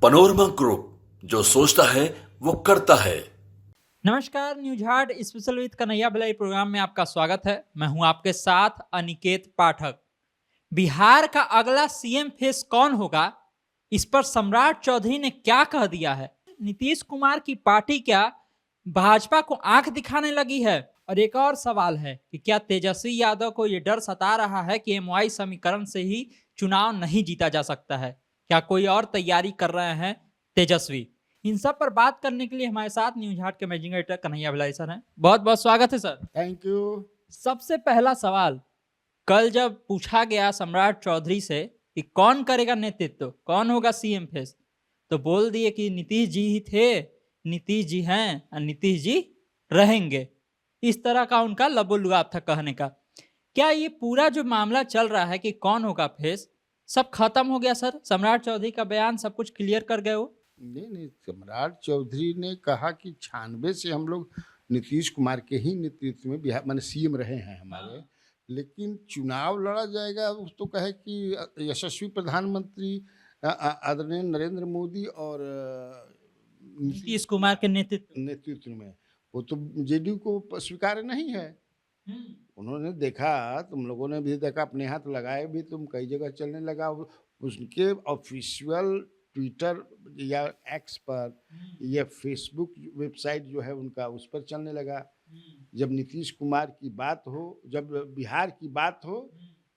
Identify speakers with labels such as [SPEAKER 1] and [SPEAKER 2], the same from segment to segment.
[SPEAKER 1] Panorama group, जो सोचता है वो करता है।
[SPEAKER 2] नमस्कार, news heart special with Kanhaiya Bhilai program में आपका स्वागत है। मैं हूं आपके साथ अनिकेत पाठक। बिहार का अगला सीएम फेस कौन होगा, इस पर सम्राट चौधरी ने क्या कह दिया है। नीतीश कुमार की पार्टी क्या भाजपा को आंख दिखाने लगी है? और एक और सवाल है कि क्या तेजस्वी यादव को यह डर सता रहा है कि एमवाई समीकरण से ही चुनाव नहीं जीता जा सकता है? क्या कोई और तैयारी कर रहे हैं तेजस्वी? इन सब पर बात करने के लिए हमारे साथ न्यूज हार्ट के managing editor Kanhaiya Bhilai sir हैं। बहुत बहुत स्वागत है सर।
[SPEAKER 3] Thank you.
[SPEAKER 2] सबसे पहला सवाल, कल जब पूछा गया सम्राट चौधरी से कि कौन करेगा नेतृत्व, कौन होगा सीएम फेस, तो बोल दिए कि नीतीश जी ही थे, नीतीश जी हैं और नीतीश जी रहेंगे। इस तरह का उनका लबोलुआब था कहने का। क्या ये पूरा जो मामला चल रहा है कि कौन होगा फेस, सब खत्म हो गया सर? सम्राट चौधरी का बयान सब कुछ क्लियर कर गए हो?
[SPEAKER 3] नहीं, सम्राट चौधरी ने कहा कि 96 से हम लोग नीतीश कुमार के ही नेतृत्व में बिहार माने सीएम रहे हैं हमारे, लेकिन चुनाव लड़ा जाएगा। उस तो कहे कि यशस्वी प्रधानमंत्री आदरणीय नरेंद्र मोदी और
[SPEAKER 2] नीतीश कुमार के
[SPEAKER 3] नेतृत्व में, वो तो जेडीयू को स्वीकार नहीं है। उन्होंने देखा, तुम लोगों ने भी देखा, अपने हाथ लगाए भी, तुम कई जगह चलने लगा। उसके ऑफिशियल ट्विटर या एक्स पर या फेसबुक वेबसाइट जो है उनका, उस पर चलने लगा। जब नीतीश कुमार की बात हो, जब बिहार की बात हो,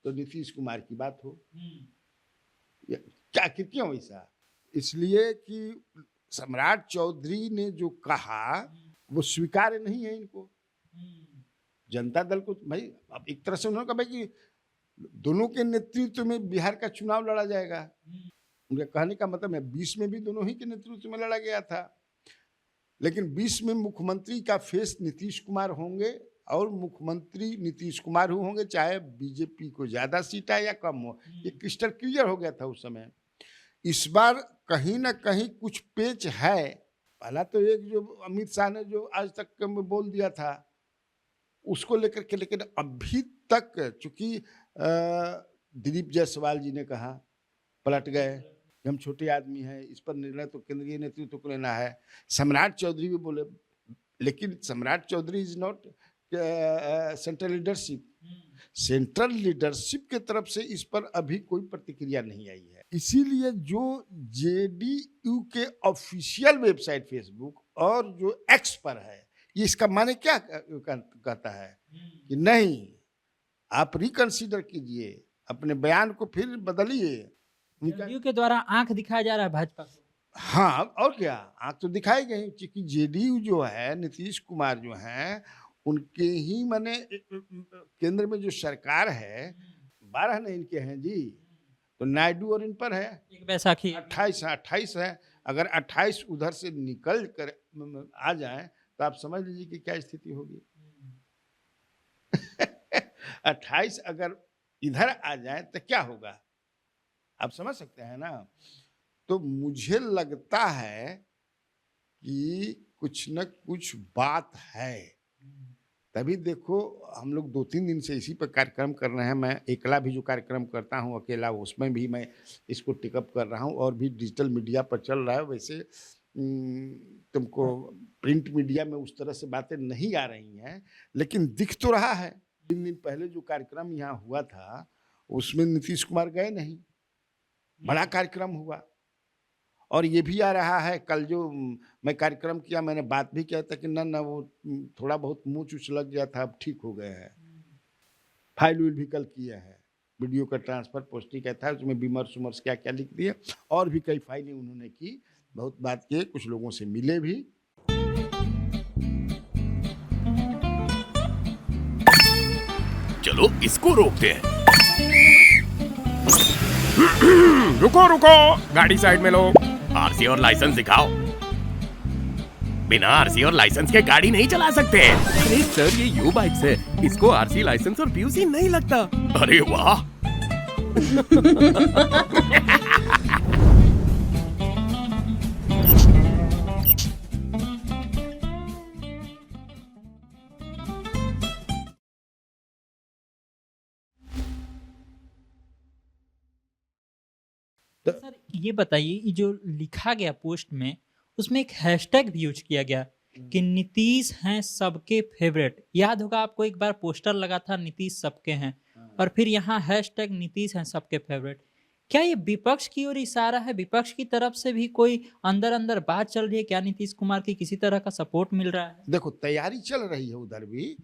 [SPEAKER 3] तो नीतीश कुमार की बात हो। क्या आखिर क्यों ऐसा? इसलिए कि सम्राट चौधरी ने जो कहा वो स्वीकार्य नहीं है इनको। जनता दल को भाई, अब एक तरह से उन्होंने कहा भाई कि दोनों के नेतृत्व में बिहार का चुनाव लड़ा जाएगा। उनके कहने का मतलब है 20 में भी दोनों ही के नेतृत्व में लड़ा गया था, लेकिन 20 में मुख्यमंत्री का फेस नीतीश कुमार होंगे और मुख्यमंत्री नीतीश कुमार ही होंगे, चाहे बीजेपी को ज्यादा सीट आए या कम हो। ये क्रिस्टल क्लियर हो गया था उस समय। इस बार कहीं ना कहीं कुछ पेच है। पहला तो एक जो अमित शाह ने जो आज तक में बोल दिया था उसको लेकर के, लेकिन अभी तक चूंकि दिलीप जायसवाल जी ने कहा, पलट गए, हम छोटे आदमी हैं, इस पर निर्णय तो केंद्रीय नेतृत्व को लेना है। सम्राट चौधरी भी बोले, लेकिन Samrat Choudhary is not central leadership. Central leadership के तरफ से इस पर अभी कोई प्रतिक्रिया नहीं आई है। इसीलिए जो जेडीयू के ऑफिशियल वेबसाइट फेसबुक और जो एक्स पर है, ये इसका माने क्या कहता है कि नहीं, आप रिकंसीडर कीजिए, अपने बयान को फिर बदलिए।
[SPEAKER 2] जेडीयू के द्वारा आंख दिखाया जा रहा है भाजपा को।
[SPEAKER 3] हाँ, और क्या, आंख तो दिखाई गई, क्योंकि जेडीयू जो है, नीतीश कुमार जो हैं, उनके ही माने केंद्र में जो सरकार है, 12 ने इनके हैं जी, तो नायडू और इन पर है
[SPEAKER 2] एक बैसाखी
[SPEAKER 3] 28 है। अगर 28 उधर से निकल कर आ जाए तो आप समझ लीजिए कि क्या स्थिति होगी। 28 अगर इधर आ जाए तो क्या होगा, आप समझ सकते हैं ना। तो मुझे लगता है कि कुछ न कुछ बात है। तभी देखो, हम लोग 2-3 दिन से इसी पर कार्यक्रम कर रहे हैं। मैं एकला भी जो कार्यक्रम करता हूँ अकेला, उसमें भी मैं इसको टिकअप कर रहा हूँ, और भी डिजिटल मीडिया पर चल रहा है। वैसे तुमको प्रिंट मीडिया में उस तरह से बातें नहीं आ रही हैं, लेकिन दिख तो रहा है। 3 दिन पहले जो कार्यक्रम यहाँ हुआ था उसमें नीतीश कुमार गए नहीं, बड़ा कार्यक्रम हुआ। और ये भी आ रहा है, कल जो मैं कार्यक्रम किया, मैंने बात भी किया था कि ना वो थोड़ा बहुत मुँह चूच लग गया था, अब ठीक हो गए हैं। फाइल विल भी कल किया है, वीडियो का ट्रांसफर पोस्टिंग का था, उसमें विमर्श उमर्श क्या क्या लिख दिए, और भी कई फाइलें उन्होंने की, बहुत बात किए, कुछ लोगों से मिले भी।
[SPEAKER 1] चलो इसको रोकते हैं।
[SPEAKER 4] रुको रुको, गाड़ी साइड में लो।
[SPEAKER 1] आरसी और लाइसेंस दिखाओ। बिना आरसी और लाइसेंस के गाड़ी नहीं चला सकते।
[SPEAKER 4] अरे सर, ये यू बाइक्स है, इसको आरसी, लाइसेंस और पीयूसी नहीं लगता।
[SPEAKER 1] अरे वाह।
[SPEAKER 2] सर ये बताइए, ये जो लिखा गया पोस्ट में, उसमें एक हैशटैग भी यूज किया गया कि नीतीश हैं सबके फेवरेट। याद होगा आपको, एक बार पोस्टर लगा था नीतीश सबके हैं, और फिर यहाँ हैशटैग नीतीश हैं सबके फेवरेट। क्या ये विपक्ष की ओर इशारा है? विपक्ष की तरफ से भी कोई अंदर अंदर बात चल रही है क्या? नीतीश कुमार की किसी तरह का सपोर्ट मिल रहा है?
[SPEAKER 3] देखो, तैयारी चल रही है उधर भी।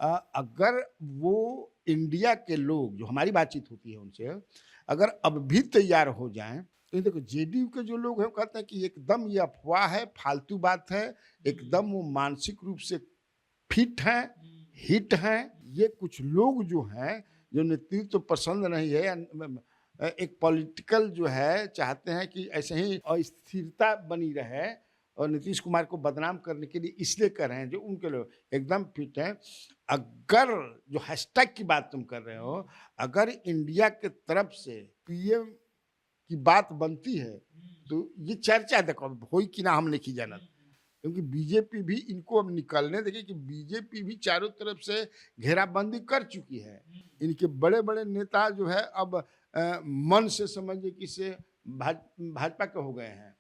[SPEAKER 3] अगर वो इंडिया के लोग, जो हमारी बातचीत होती है उनसे, अगर अब भी तैयार हो जाएं, तो देखो जेडीयू के जो लोग हैं वो कहते हैं कि एकदम ये अफवाह है, फालतू बात है, एकदम वो मानसिक रूप से फिट हैं, हिट हैं। ये कुछ लोग जो हैं, जो नेतृत्व तो पसंद नहीं है, एक पॉलिटिकल जो है, चाहते हैं कि ऐसे ही अस्थिरता बनी रहे और नीतीश कुमार को बदनाम करने के लिए इसलिए कर रहे हैं, जो उनके लोग एकदम फिट हैं। अगर जो हैशटैग की बात तुम कर रहे हो, अगर इंडिया के तरफ से पीएम की बात बनती है, तो ये चर्चा देखो हो कि ना, हम नहीं जाना, क्योंकि बीजेपी भी इनको अब निकलने देखिए कि बीजेपी भी चारों तरफ से घेराबंदी कर चुकी है। इनके बड़े बड़े नेता जो है अब मन से समझिए कि से भाजपा के हो गए हैं।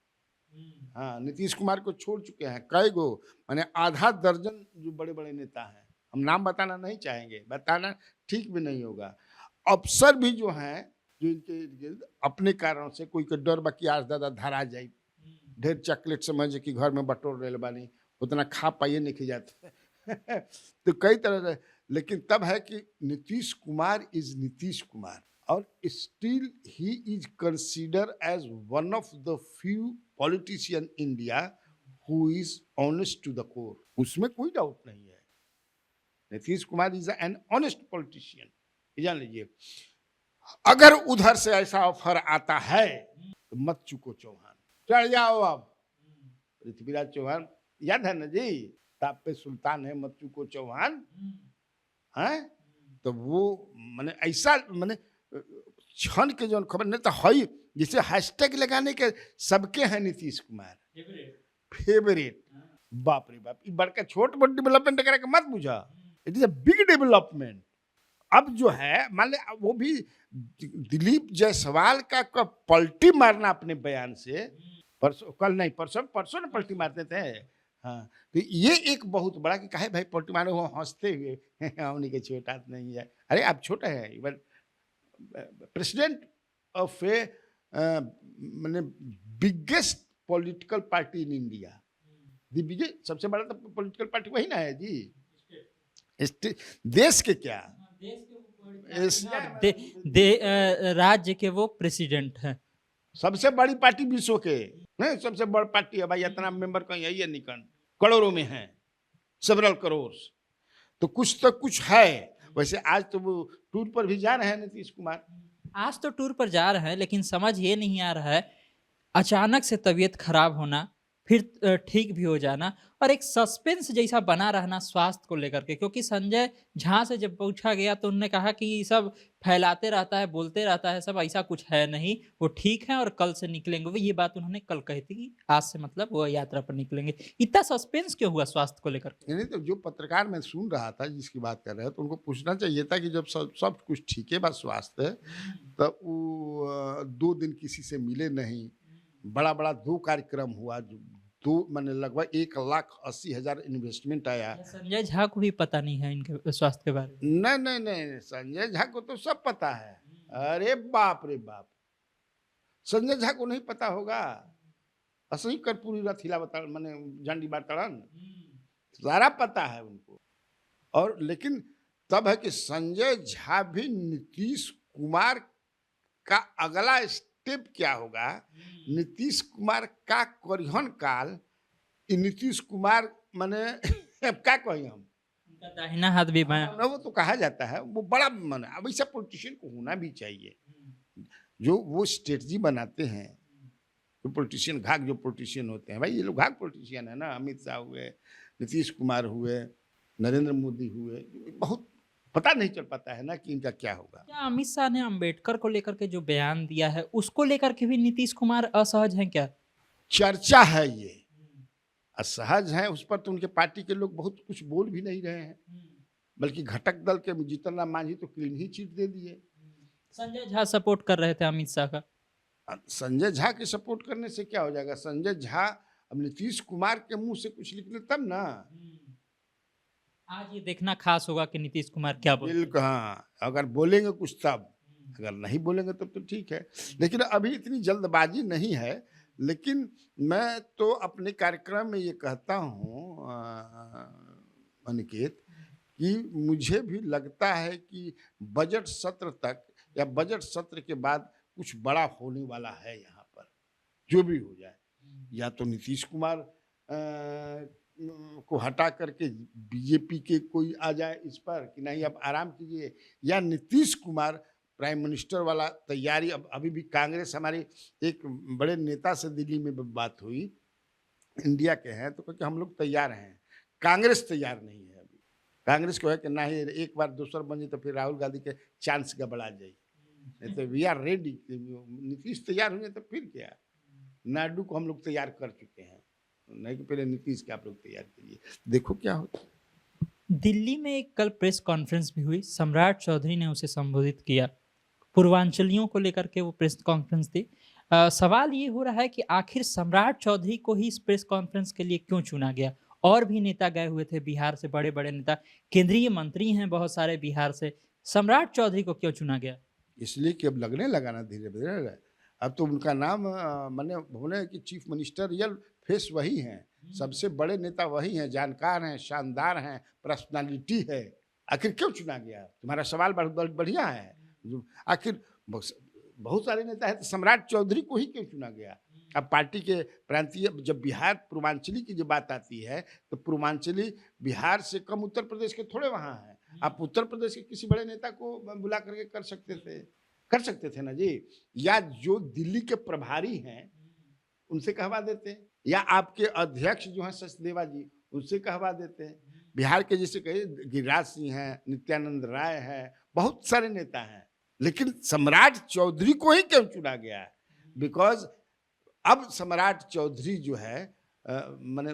[SPEAKER 3] हाँ, नीतीश कुमार को छोड़ चुके हैं। कई गो, माने आधा दर्जन जो बड़े बड़े नेता हैं, हम नाम बताना नहीं चाहेंगे, बताना ठीक भी नहीं होगा। अफसर भी जो हैं, जो इनके अपने कारण से कोई के डर बाकी आज दादा धरा जाए, ढेर चॉकलेट समझ कि घर में बटोर रहे बानी, उतना खा पाइए नहीं जाते तो कई तरह से, लेकिन तब है कि नीतीश कुमार इज नीतीश कुमार, और still he is consider as one of the few politician India who is honest to the core. उसमें कोई डाउट नहीं है, Nitish Kumar is an honest politician, जान लीजिए। अगर उधर से ऐसा ऑफर आता है तो मत चुको चौहान, चढ़ जाओ। अब पृथ्वीराज चौहान याद है ना जी, ताप पे सुल्तान है मत चुको चौहान, है तो वो मैंने ऐसा मैंने क्षण के जो खबर नहीं तो है, जिसे हैशटैग लगाने के सबके हैं नीतीश कुमार फेवरेट। बाप रे बाप, बड़का छोट बड़ डेवलपमेंट करके मत बुझा, it is a big development. अब जो है मान ले, वो भी दिलीप जायसवाल का पलटी मारना अपने बयान से, परसों कल नहीं परसों ने पलटी मारते थे। हाँ, तो ये एक बहुत बड़ा कि काहे भाई पलटी मारे हो हंसते हुए उन्हीं के छोटा नहीं है। अरे आप छोटा है, इवन प्रेसिडेंट ऑफ ए मैंने biggest political party in India, the biggest, सबसे बड़ा तो पॉलिटिकल पार्टी वही ना है जी। देश के क्या,
[SPEAKER 2] राज्य के वो प्रेसिडेंट हैं,
[SPEAKER 3] सबसे बड़ी पार्टी विश्व के नहीं, सबसे बड़ी पार्टी है भाई। इतना मेंबर कहीं है निकन, करोड़ों में है, सेवरल करोड़, तो कुछ है। वैसे आज तो वो टूर पर भी जा रहे हैं नीतीश कुमार।
[SPEAKER 2] आज तो टूर पर जा रहे हैं, लेकिन समझ ये नहीं आ रहा है, अचानक से तबीयत खराब होना, फिर ठीक भी हो जाना, और एक सस्पेंस जैसा बना रहना स्वास्थ्य को लेकर के। क्योंकि संजय झा से जब पूछा गया तो उन्होंने कहा कि सब फैलाते रहता है, बोलते रहता है, सब ऐसा कुछ है नहीं, वो ठीक है और कल से निकलेंगे। वो ये बात उन्होंने कल कही थी कि आज से मतलब वो यात्रा पर निकलेंगे। इतना सस्पेंस क्यों हुआ स्वास्थ्य को लेकर के?
[SPEAKER 3] नहीं तो जो पत्रकार मैं सुन रहा था जिसकी बात कर रहे हैं, तो उनको पूछना चाहिए था कि जब सब कुछ ठीक है, बस स्वास्थ्य, तब वो 2 दिन किसी से मिले नहीं, बड़ा 2 कार्यक्रम हुआ, जो मैंने लगभग 1,80,000 इन्वेस्टमेंट आया।
[SPEAKER 2] संजय झा को भी पता नहीं है इनके स्वास्थ्य के बारे में?
[SPEAKER 3] नहीं, संजय झा को तो सब पता है। अरे बाप रे बाप, संजय झा को नहीं पता होगा? असली कर्पूरी रथिला बता मैंने झंडी बातड़न, सारा पता है उनको। और लेकिन तब है कि संजय झा भी नीतीश कुमार का अगला स्टेप क्या होगा, नीतीश कुमार का करिहन काल, नीतीश कुमार माने क्या कहें हम,
[SPEAKER 2] उनका दाहिना हाथ भी
[SPEAKER 3] ना, वो तो कहा जाता है, वो बड़ा माने अब ऐसा पॉलिटिशियन को होना भी चाहिए जो वो स्ट्रेटजी बनाते हैं। जो पॉलिटिशियन घाक जो पॉलिटिशियन होते हैं भाई, ये लोग घाक पॉलिटिशियन है ना। अमित शाह हुए, नीतीश कुमार हुए, नरेंद्र मोदी हुए, बहुत पता नहीं चल पाता है ना कि इनका क्या होगा।
[SPEAKER 2] क्या अमित शाह ने अंबेडकर को लेकर के जो बयान दिया है उसको लेकर के भी नीतीश कुमार असहज हैं क्या?
[SPEAKER 3] चर्चा है ये, असहज हैं उस पर तो उनके पार्टी के लोग बहुत कुछ बोल भी नहीं रहे हैं, बल्कि घटक दल के जीतन राम मांझी तो क्लीन ही चिट दे दिए।
[SPEAKER 2] संजय झा सपोर्ट कर रहे थे अमित शाह का।
[SPEAKER 3] संजय झा के सपोर्ट करने से क्या हो जाएगा? संजय झा अब नीतीश कुमार के मुंह से कुछ निकले तब ना।
[SPEAKER 2] आज ये देखना खास होगा कि नीतीश कुमार क्या बोलते हैं।
[SPEAKER 3] बिल्कुल, हाँ, अगर बोलेंगे कुछ तब, अगर नहीं बोलेंगे तब तो ठीक है। लेकिन अभी इतनी जल्दबाजी नहीं है। लेकिन मैं तो अपने कार्यक्रम में ये कहता हूँ अनिकेत, कि मुझे भी लगता है कि बजट सत्र तक या बजट सत्र के बाद कुछ बड़ा होने वाला है यहाँ पर, जो भी हो जाए। या तो नीतीश कुमार को हटा करके बीजेपी के कोई आ जाए इस पर कि नहीं अब आराम कीजिए, या नीतीश कुमार प्राइम मिनिस्टर वाला तैयारी। अब अभी भी कांग्रेस, हमारे एक बड़े नेता से दिल्ली में बात हुई, इंडिया के हैं, तो क्योंकि हम लोग तैयार हैं, कांग्रेस तैयार नहीं है। अभी कांग्रेस को है कि नहीं एक बार दूसरा बन जाए तो फिर राहुल गांधी के चांस गड़बड़ा जाए, नहीं तो वी आर रेडी। नीतीश तैयार हुए तो फिर क्या, नायडू को हम लोग तैयार कर चुके हैं, नहीं कि पहले नीतीश के आप लोग तैयार कीजिए, देखो क्या होता है।
[SPEAKER 2] दिल्ली में एक कल प्रेस कॉन्फ्रेंस भी हुई, सम्राट चौधरी ने उसे संबोधित किया, पूर्वांचलियों को लेकर के वो प्रेस कॉन्फ्रेंस थी। सवाल ये हो रहा है कि आखिर सम्राट चौधरी को ही इस प्रेस कॉन्फ्रेंस के लिए क्यों चुना गया? और भी नेता गए हुए थे बिहार से, बड़े बड़े नेता, केंद्रीय मंत्री हैं बहुत सारे बिहार से, सम्राट चौधरी को क्यों चुना गया?
[SPEAKER 3] इसलिए कि अब लगने लगा ना धीरे धीरे, अब तो उनका नाम मैंने होने कि चीफ मिनिस्टर रियल फेस वही हैं, सबसे बड़े नेता वही हैं, जानकार हैं, शानदार हैं, पर्सनालिटी है। आखिर क्यों चुना गया? तुम्हारा सवाल बढ़िया है। आखिर बहुत सारे नेता है, तो सम्राट चौधरी को ही क्यों चुना गया? अब पार्टी के प्रांतीय, जब बिहार पूर्वांचली की जो बात आती है, तो पूर्वांचली बिहार से कम उत्तर प्रदेश के थोड़े वहाँ हैं। आप उत्तर प्रदेश के किसी बड़े नेता को बुला करके कर सकते थे ना जी, या जो दिल्ली के प्रभारी हैं उनसे कहवा देते, या आपके अध्यक्ष जो हैं सचदेवा जी, उनसे कहवा देते। बिहार के जैसे कहे गिरिराज सिंह हैं, नित्यानंद राय है, बहुत सारे नेता हैं, लेकिन सम्राट चौधरी को ही क्यों चुना गया है? बिकॉज अब सम्राट चौधरी जो है मैंने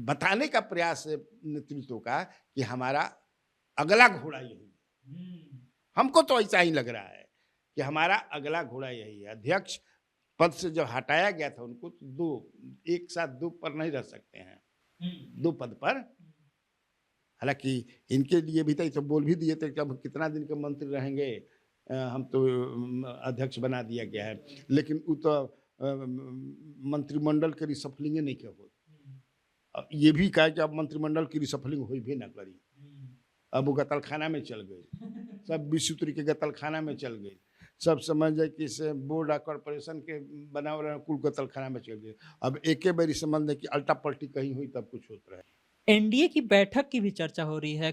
[SPEAKER 3] बताने का प्रयास है नेतृत्व का कि हमारा अगला घोड़ा यही है। हमको तो ऐसा ही लग रहा है कि हमारा अगला घोड़ा यही है। अध्यक्ष पद से जब हटाया गया था उनको, तो एक साथ दो पर नहीं रह सकते हैं, दो पद पर। हालांकि इनके लिए भी तो बोल भी दिए थे कि अब कितना दिन के मंत्री रहेंगे, हम तो अध्यक्ष बना दिया गया है, लेकिन वो तो मंत्रिमंडल के रिसफलिंग नहीं क्या हो। ये भी कहा कि अब मंत्रिमंडल की रिसफलिंग हुई भी ना करी, अब वो गतलखाना में चल गए, सब विश्वत्री के गतलखाना में चल गए, सब समझ जाए कि इसे बोर्ड और कॉर्पोरेशन के बनाव रहे कुल गतलखाना में चल गए। अब एक बारी समझ जाए कि अल्टा पलटी कहीं हुई तब कुछ होता है।
[SPEAKER 2] एनडीए की बैठक की भी चर्चा हो रही है।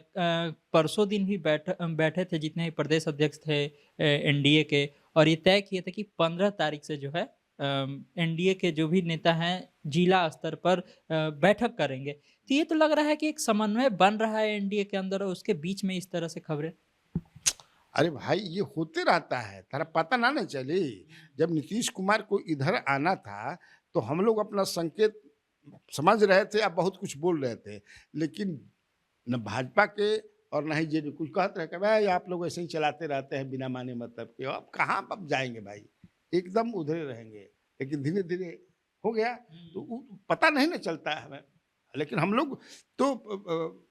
[SPEAKER 2] परसों दिन भी बैठे थे जितने भी प्रदेश अध्यक्ष थे एनडीए के, और ये तय किए थे कि 15 तारीख से जो है एनडीए के जो भी नेता हैं जिला स्तर पर बैठक करेंगे। तो ये तो लग रहा है कि एक समन्वय बन रहा है एनडीए के अंदर, और उसके बीच में इस तरह से खबरें।
[SPEAKER 3] अरे भाई, ये होते रहता है, तारा पता ना चले। जब नीतीश कुमार को इधर आना था तो हम लोग अपना संकेत समझ रहे थे, आप बहुत कुछ बोल रहे थे, लेकिन न भाजपा के और न ही जेडी कुछ कहते रहे कि भाई आप लोग ऐसे ही चलाते रहते हैं बिना माने मतलब के। अब कहाँ अब जाएंगे भाई, एकदम उधरे रहेंगे। लेकिन धीरे धीरे हो गया तो पता नहीं ना चलता है हमें। लेकिन हम लोग तो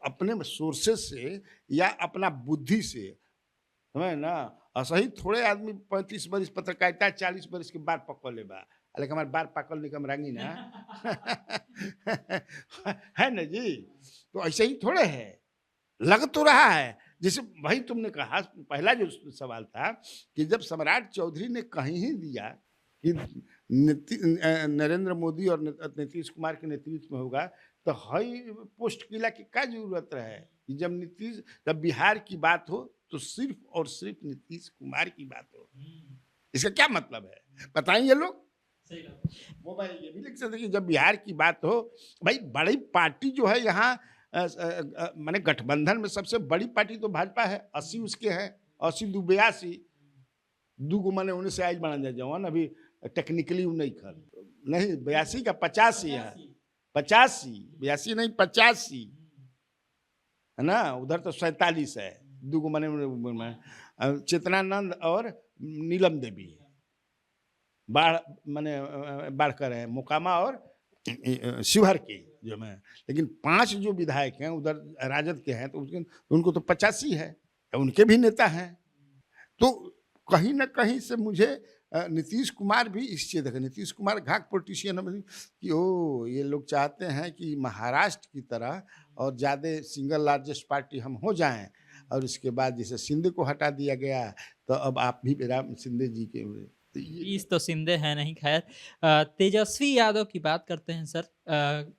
[SPEAKER 3] अपने सोर्सेस से या अपना बुद्धि से हमें ना, असही थोड़े आदमी 35 बरिस पत्रकारिता 40 बरिस के बाद पकड़ ले बा, लेकिन हमारे बार पकड़ नहीं कम रंगी ना है ना जी। तो ऐसे ही थोड़े है, लग तो रहा है। जैसे भाई तुमने कहा पहला जो सवाल था कि जब सम्राट चौधरी ने कहीं ही दिया कि नरेंद्र मोदी और नीतीश कुमार के नेतृत्व में होगा, तो हाई पोस्ट किला की क्या जरूरत है? जब बिहार की बात हो तो सिर्फ और सिर्फ नीतीश कुमार की बात हो। इसका क्या मतलब है बताइए लोग? वो भाई ये भी लिख सकते कि जब बिहार की बात हो, भाई बड़ी पार्टी जो है यहाँ माने गठबंधन में सबसे बड़ी पार्टी तो भाजपा है। 80 उसके हैं, 80 दू 82 दूगो मैंने उन्हें से आज बना जवान अभी टेक्निकली नहीं कर नहीं 82 का 85 है, 85 82 नहीं 85 है ना। उधर तो 47 है, दूगो मैंने चेतनानंद और नीलम देवी बाढ़ माने बाढ़ कर रहे हैं मोकामा और शिवहर के जो मैं, लेकिन 5 जो विधायक हैं उधर राजद के हैं तो उनको तो 85 है, तो उनके भी नेता हैं। तो कहीं न कहीं से मुझे नीतीश कुमार भी इस चीज़ देखें, नीतीश कुमार घाक पॉलिटिशियन है कि ओ ये लोग चाहते हैं कि महाराष्ट्र की तरह और ज़्यादा सिंगल लार्जेस्ट पार्टी हम हो जाएं, और उसके बाद जैसे शिंदे को हटा दिया गया तो अब आप भी राम शिंदे जी के तो ये
[SPEAKER 2] इस तो सिंधे है नहीं। खैर तेजस्वी यादव की बात करते हैं सर।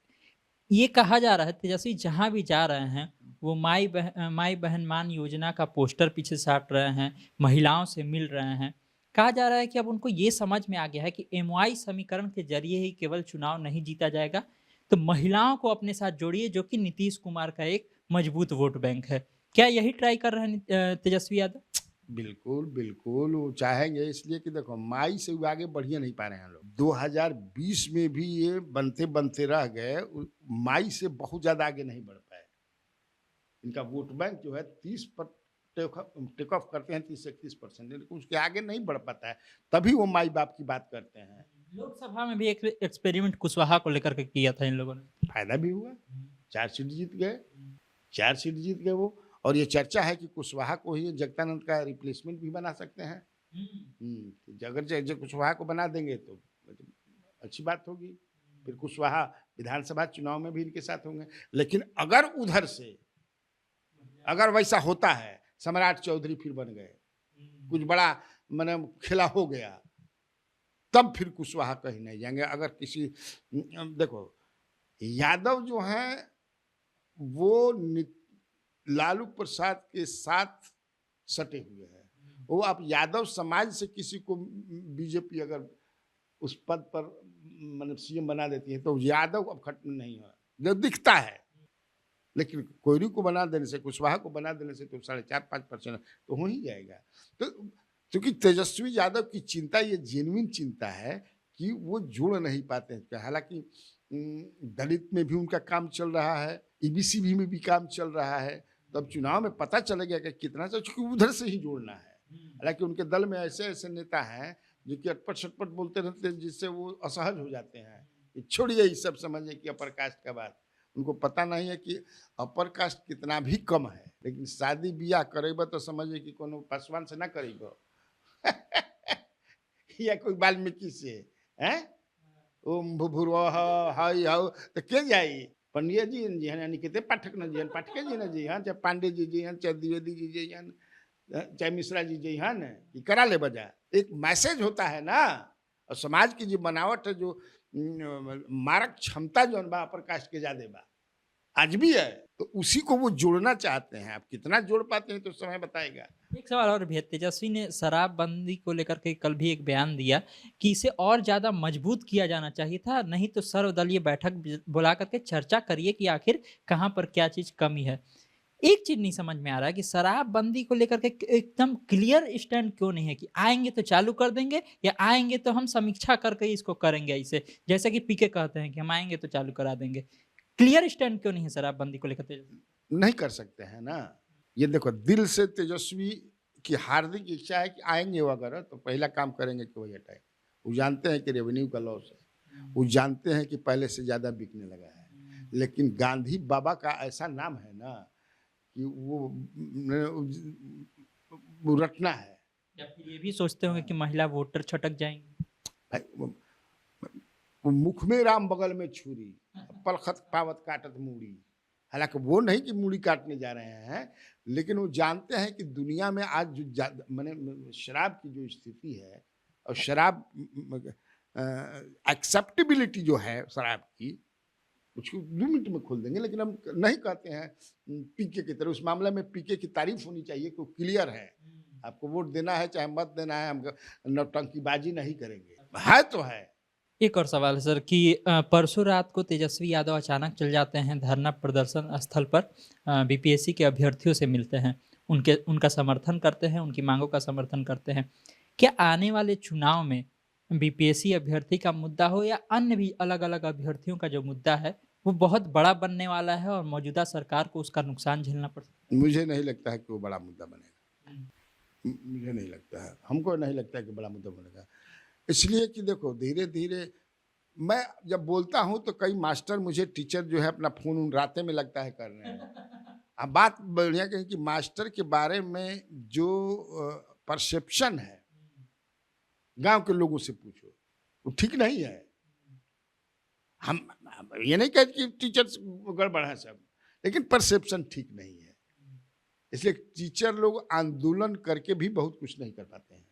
[SPEAKER 2] ये कहा जा रहा है तेजस्वी जहां भी जा रहे हैं वो माई बहन मान योजना का पोस्टर पीछे साट रहे हैं, महिलाओं से मिल रहे हैं। कहा जा रहा है कि अब उनको ये समझ में आ गया है कि एमवाई समीकरण के जरिए ही केवल चुनाव नहीं जीता जाएगा, तो महिलाओं को अपने साथ जोड़िए, जो कि नीतीश कुमार का एक मजबूत वोट बैंक है। क्या यही ट्राई कर रहे हैं तेजस्वी यादव?
[SPEAKER 3] बिल्कुल, बिल्कुल, वो चाहेंगे इसलिए कि देखो माई से वो आगे बढ़ ही नहीं पा रहे हैं लोग। 2020 में भी ये बनते-बनते रह गए, माई से बहुत ज़्यादा आगे नहीं बढ़ पाए। इनका वोट बैंक जो है 30 पर टेक ऑफ करते हैं 30 से 31%, लेकिन उसके आगे नहीं बढ़ पाता है, तभी वो माई बाप की बात करते हैं।
[SPEAKER 2] लोकसभा में भी एक एक्सपेरिमेंट कुशवाहा को लेकर के किया था इन लोगों ने।
[SPEAKER 3] फायदा भी हुआ, 4 सीट जीत गए, 4 सीट जीत गए वो, और ये चर्चा है कि कुशवाहा को ही जगदानंद का रिप्लेसमेंट भी बना सकते हैं। अगर कुशवाहा को बना देंगे तो अच्छी बात होगी, फिर कुशवाहा विधानसभा चुनाव में भी इनके साथ होंगे। लेकिन अगर उधर से अगर वैसा होता है, सम्राट चौधरी फिर बन गए, कुछ बड़ा माने खेला हो गया, तब फिर कुशवाहा कहीं नहीं जाएंगे। अगर किसी देखो यादव जो हैं वो लालू प्रसाद के साथ सटे हुए हैं, वो आप यादव समाज से किसी को बीजेपी अगर उस पद पर मतलब सीएम बना देती है तो यादव अब खत्म नहीं है, जो दिखता है। लेकिन कोयरी को बना देने से, कुशवाहा को बना देने से तो 4.5-5% तो हो ही जाएगा। तो क्योंकि तेजस्वी यादव की चिंता ये जेन्युइन चिंता है कि वो जुड़ नहीं पाते हैं। हालांकि दलित में भी उनका काम चल रहा है, ईबीसीबी में भी काम चल रहा है, तो अब चुनाव में पता चलेगा कि कितना से, क्योंकि उधर से ही जोड़ना है। हालांकि उनके दल में ऐसे ऐसे नेता हैं जो कि अटपट सटपट बोलते रहते हैं, जिससे वो असहज हो जाते हैं। छोड़िए ये सब समझिए कि अपर कास्ट का बात, उनको पता नहीं है कि अपर कास्ट कितना भी कम है, लेकिन शादी ब्याह करेब तो समझिए कि कोनो पासवान से ना करेब या कोई वाल्मीकि से, हैं ओम भूभुर्वः हाय हाउ तो के जाई, पंडिया जी जी हैं, निकिते पाठक न जी हैं, पाठके जी न जी हैं, चाहे पांडे जी हैं, चाहे द्विवेदी जी हैं, चाहे मिश्रा जी हैं, ये करा ले बजा। एक मैसेज होता है ना, और समाज की जो बनावट है, जो मारक क्षमता जो बा अपर कास्ट के ज्यादा बा आज भी है, तो उसी को वो जोड़ना चाहते हैं। आप कितना जोड़ पाते हैं तो समय बताएगा।
[SPEAKER 2] एक सवाल और भी है, तेजस्वी ने शराबबंदी को लेकर के कल भी एक बयान दिया कि इसे और ज्यादा मजबूत किया जाना चाहिए था, नहीं तो सर्वदलीय बैठक बुला करके चर्चा करिए कि आखिर कहाँ पर क्या चीज कमी है। एक चीज नहीं समझ में आ रहा है कि शराबबंदी को लेकर के एकदम क्लियर स्टैंड क्यों नहीं है कि आएंगे तो चालू कर देंगे या आएंगे तो हम समीक्षा करके इसको करेंगे, ऐसे जैसे कि पीके कहते हैं कि हम आएंगे तो चालू करा देंगे। क्लियर स्टैंड क्यों नहीं है शराबबंदी को लेकर?
[SPEAKER 3] नहीं कर सकते हैं ना। ये देखो दिल से तेजस्वी की हार्दिक इच्छा है कि आएंगे वो अगर तो पहला काम करेंगे कि वही हटाए। वो जानते हैं कि रेवेन्यू का लॉस है, वो जानते हैं कि पहले से ज़्यादा बिकने लगा है, लेकिन गांधी बाबा का ऐसा नाम है ना कि वो रटना है।
[SPEAKER 2] या फिर ये भी सोचते होंगे कि महिला वोटर छटक जाएंगे।
[SPEAKER 3] वो मुख में राम बगल में छुरी, पलखत पावत काटत मूड़ी। हालांकि वो नहीं कि मूड़ी काटने जा रहे हैं, लेकिन वो जानते हैं कि दुनिया में आज जो माने शराब की जो स्थिति है और शराब एक्सेप्टेबिलिटी जो है शराब की, उसको 2 मिनट में खोल देंगे। लेकिन हम नहीं कहते हैं पीके की तरह, उस मामले में पीके की तारीफ होनी चाहिए कि क्लियर है, आपको वोट देना है चाहे मत देना है, हम नौटंकीबाजी नहीं करेंगे, है तो है।
[SPEAKER 2] एक और सवाल है सर कि परसों रात को तेजस्वी यादव अचानक चल जाते हैं धरना प्रदर्शन स्थल पर, बीपीएससी के अभ्यर्थियों से मिलते हैं, उनका समर्थन करते हैं, उनकी मांगों का समर्थन करते हैं। क्या आने वाले चुनाव में बीपीएससी अभ्यर्थी का मुद्दा हो या अन्य भी अलग अलग अभ्यर्थियों का जो मुद्दा है वो बहुत बड़ा बनने वाला है और मौजूदा सरकार को उसका नुकसान झेलना पड़ सकता है?
[SPEAKER 3] मुझे नहीं लगता है कि वो बड़ा मुद्दा बनेगा। मुझे नहीं लगता है, हमको नहीं लगता है कि बड़ा मुद्दा बनेगा। इसलिए कि देखो धीरे धीरे मैं जब बोलता हूँ तो कई मास्टर मुझे टीचर जो है अपना फोन उन रातें में लगता है कर रहे हैं। अब बात बढ़िया कहें कि मास्टर के बारे में जो परसेप्शन है गांव के लोगों से पूछो, वो ठीक नहीं है। हम ये नहीं कहते कि टीचर्स गड़बड़ है सब, लेकिन परसेप्शन ठीक नहीं है। इसलिए टीचर लोग आंदोलन करके भी बहुत कुछ नहीं कर पाते हैं,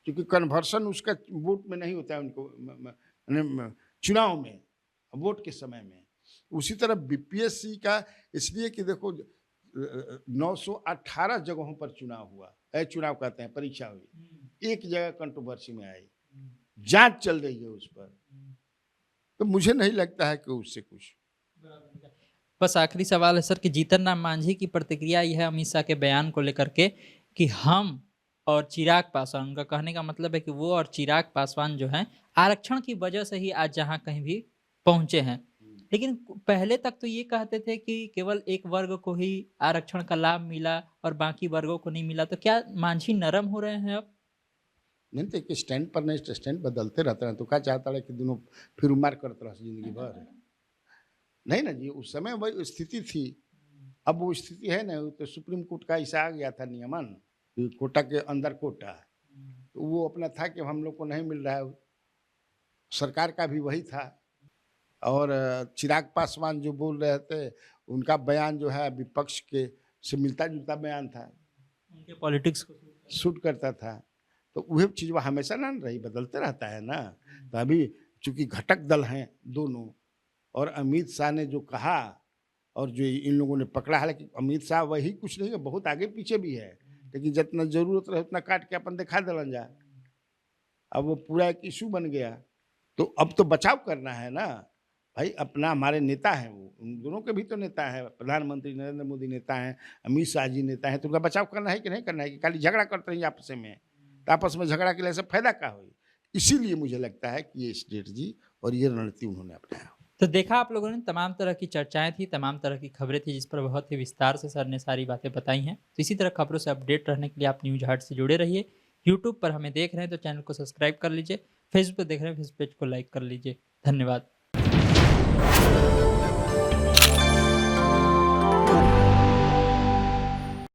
[SPEAKER 3] क्योंकि कन्वर्सन उसका वोट में नहीं होता है उनको, चुनाव में, वोट के समय में। उसी तरह बीपीएससी का, इसलिए कि देखो 918 जगहों पर चुनाव हुआ, चुनाव कहते हैं परीक्षा हुई, एक जगह कंट्रोवर्सी में आई, जांच चल रही है उस पर। तो मुझे नहीं लगता है कि उससे कुछ।
[SPEAKER 2] बस आखिरी सवाल है सर कि जीतन राम मांझी की प्रतिक्रिया यह है अमित शाह के बयान को लेकर के कि हम और चिराग पासवान, उनका कहने का मतलब है कि वो और चिराग पासवान जो हैं आरक्षण की वजह से ही आज जहां कहीं भी पहुंचे हैं, लेकिन पहले तक तो ये कहते थे कि केवल एक वर्ग को ही आरक्षण का लाभ मिला और बाकी वर्गों को नहीं मिला। तो क्या मांझी नरम हो रहे हैं अब?
[SPEAKER 3] नहीं तो कि स्टैंड पर नहीं, स्टैंड बदलते रहते हैं। तो क्या चाहता है कि दोनों फिर उमार करते रहे जिंदगी भर? नहीं ना जी, उस समय वही स्थिति थी, अब वो स्थिति है ना। तो सुप्रीम कोर्ट का ऐसा आ गया था नियमन, कोटा के अंदर कोटा, तो वो अपना था कि हम लोग को नहीं मिल रहा है। सरकार का भी वही था। और चिराग पासवान जो बोल रहे थे, उनका बयान जो है विपक्ष के से मिलता जुलता बयान था,
[SPEAKER 2] उनके पॉलिटिक्स को
[SPEAKER 3] सूट करता था। तो वही चीज़ वो हमेशा ना रही, बदलते रहता है ना। तो अभी चूंकि घटक दल हैं दोनों, और अमित शाह ने जो कहा और जो इन लोगों ने पकड़ा है, लेकिन अमित शाह वही कुछ नहीं है, बहुत आगे पीछे भी है, लेकिन जितना जरूरत रहे उतना काट के अपन दिखा दिलन जा। अब वो पूरा एक इशू बन गया, तो अब तो बचाव करना है ना भाई। अपना हमारे नेता हैं, वो उन दोनों के भी तो नेता है, प्रधानमंत्री नरेंद्र मोदी नेता हैं, अमित शाह जी नेता हैं, तो उनका बचाव करना है कि नहीं करना है? कि खाली झगड़ा करते रहिए आपस में, तो आपस में झगड़ा के लिए से फायदा क्या हो? इसीलिए मुझे लगता है कि ये स्ट्रेटजी और ये रणनीति उन्होंने अपनाया।
[SPEAKER 2] तो देखा आप लोगों ने, तमाम तरह की चर्चाएं थी, तमाम तरह की खबरें थी, जिस पर बहुत ही विस्तार से सर ने सारी बातें बताई हैं। तो इसी तरह खबरों से अपडेट रहने के लिए आप न्यूज हाट से जुड़े रहिए। यूट्यूब पर हमें देख रहे हैं तो चैनल को सब्सक्राइब कर लीजिए, फेसबुक पर देख रहे हैं फेसबुक पेज को लाइक कर लीजिए। धन्यवाद।